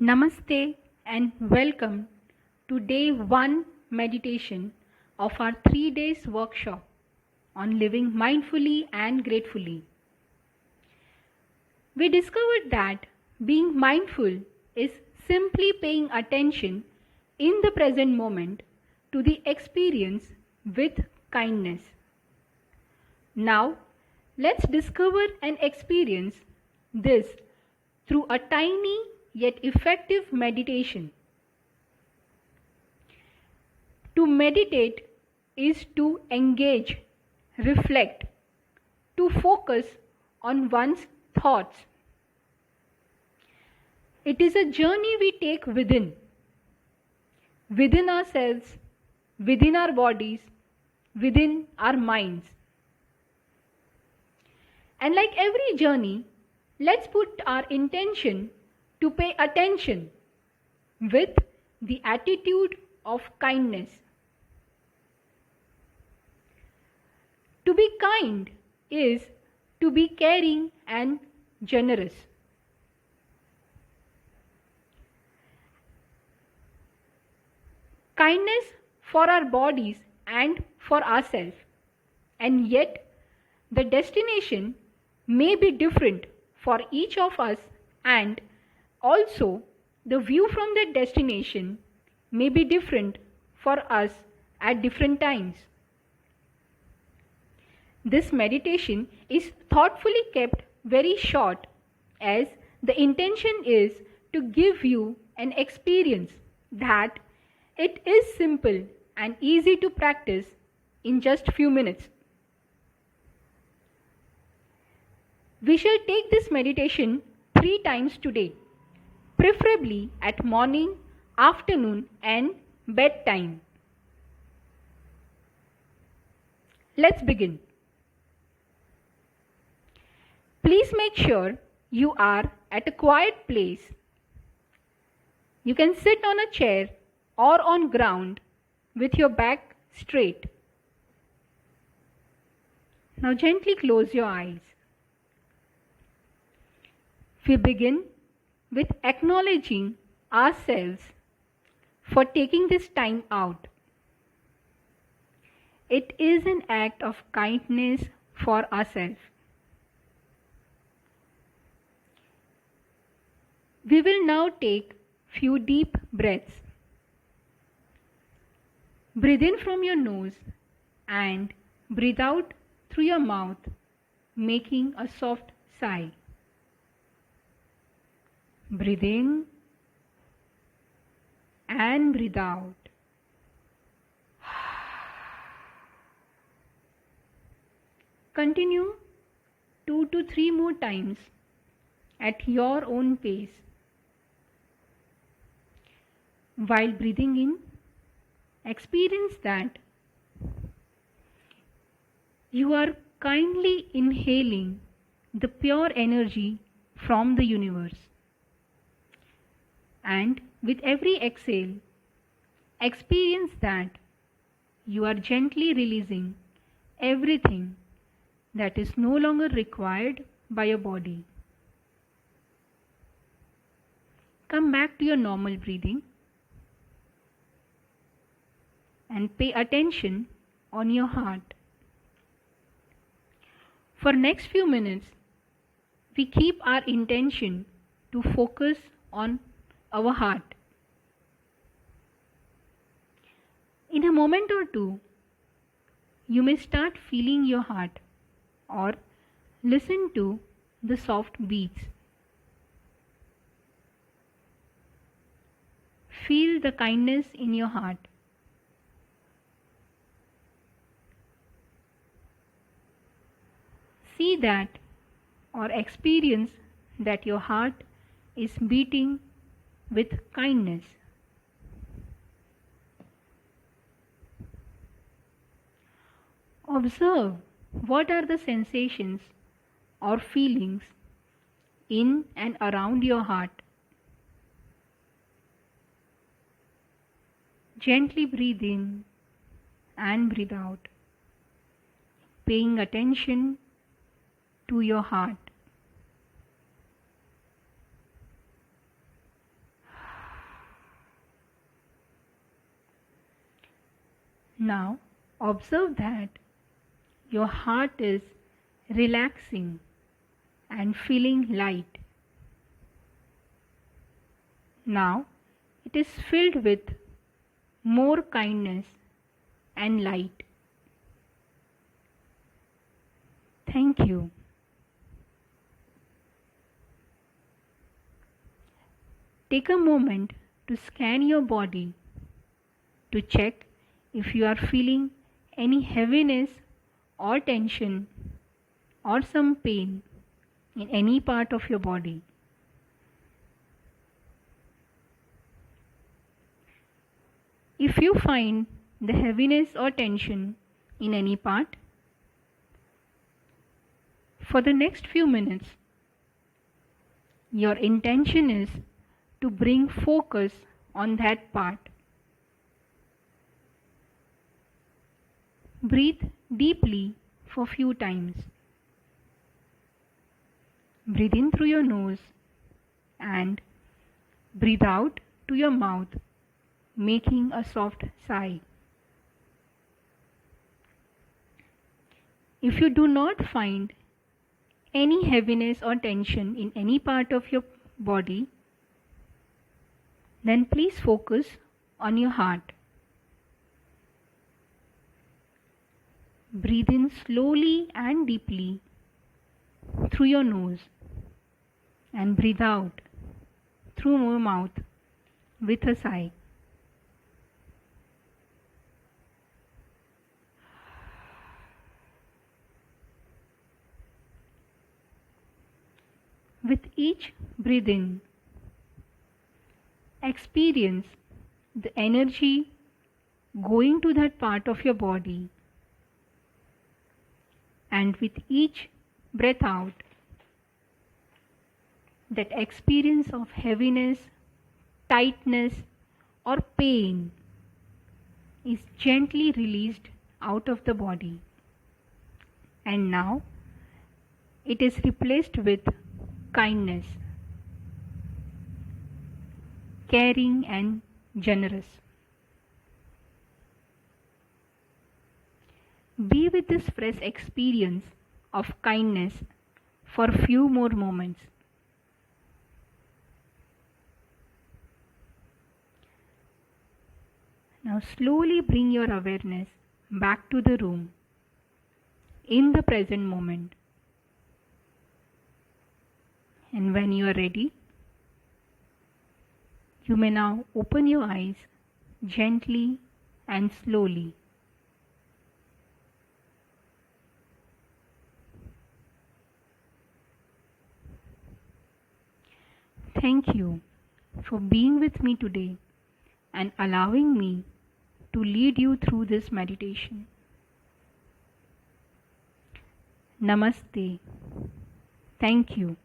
Namaste and welcome to day 1 meditation of our 3 days workshop on living mindfully and gratefully. We discovered that being mindful is simply paying attention in the present moment to the experience with kindness. Now, let's discover and experience this through a tiny yet effective meditation. To meditate is to engage, reflect, to focus on one's thoughts. It is a journey we take within ourselves, within our bodies, within our minds. And like every journey, let's put our intention to pay attention with the attitude of kindness. To be kind is to be caring and generous. Kindness for our bodies and for ourselves. And yet, the destination may be different for each of us, and also the view from that destination may be different for us at different times. This meditation is thoughtfully kept very short, as the intention is to give you an experience that it is simple and easy to practice in just few minutes. We shall take this meditation 3 times today, preferably at morning, afternoon and bedtime. Let's begin. Please make sure you are at a quiet place. You can sit on a chair or on ground with your back straight. Now gently close your eyes. We begin with acknowledging ourselves for taking this time out. It is an act of kindness for ourselves. We will now take few deep breaths. Breathe in from your nose and breathe out through your mouth, making a soft sigh. Breathe in and breathe out. Continue 2 to 3 more times at your own pace. While breathing in, experience that you are kindly inhaling the pure energy from the universe. And with every exhale, experience that you are gently releasing everything that is no longer required by your body. Come back to your normal breathing and pay attention on your heart. For next few minutes, we keep our intention to focus on our heart. In a moment or two, you may start feeling your heart or listen to the soft beats. Feel the kindness in your heart. See that or experience that your heart is beating with kindness. Observe what are the sensations or feelings in and around your heart. Gently breathe in and breathe out, paying attention to your heart. Now observe that your heart is relaxing and feeling light. Now it is filled with more kindness and light. Thank you. Take a moment to scan your body to check if you are feeling any heaviness or tension or some pain in any part of your body. If you find the heaviness or tension in any part, for the next few minutes, your intention is to bring focus on that part. Breathe deeply for few times. Breathe in through your nose and breathe out to your mouth, making a soft sigh. If you do not find any heaviness or tension in any part of your body, then please focus on your heart. Breathe in slowly and deeply through your nose and breathe out through your mouth with a sigh. With each breath in, experience the energy going to that part of your body, and with each breath out, that experience of heaviness, tightness, or pain is gently released out of the body. And now it is replaced with kindness, caring and generous. Be with this fresh experience of kindness for few more moments. Now slowly bring your awareness back to the room in the present moment. And when you are ready, you may now open your eyes gently and slowly. Thank you for being with me today and allowing me to lead you through this meditation. Namaste. Thank you.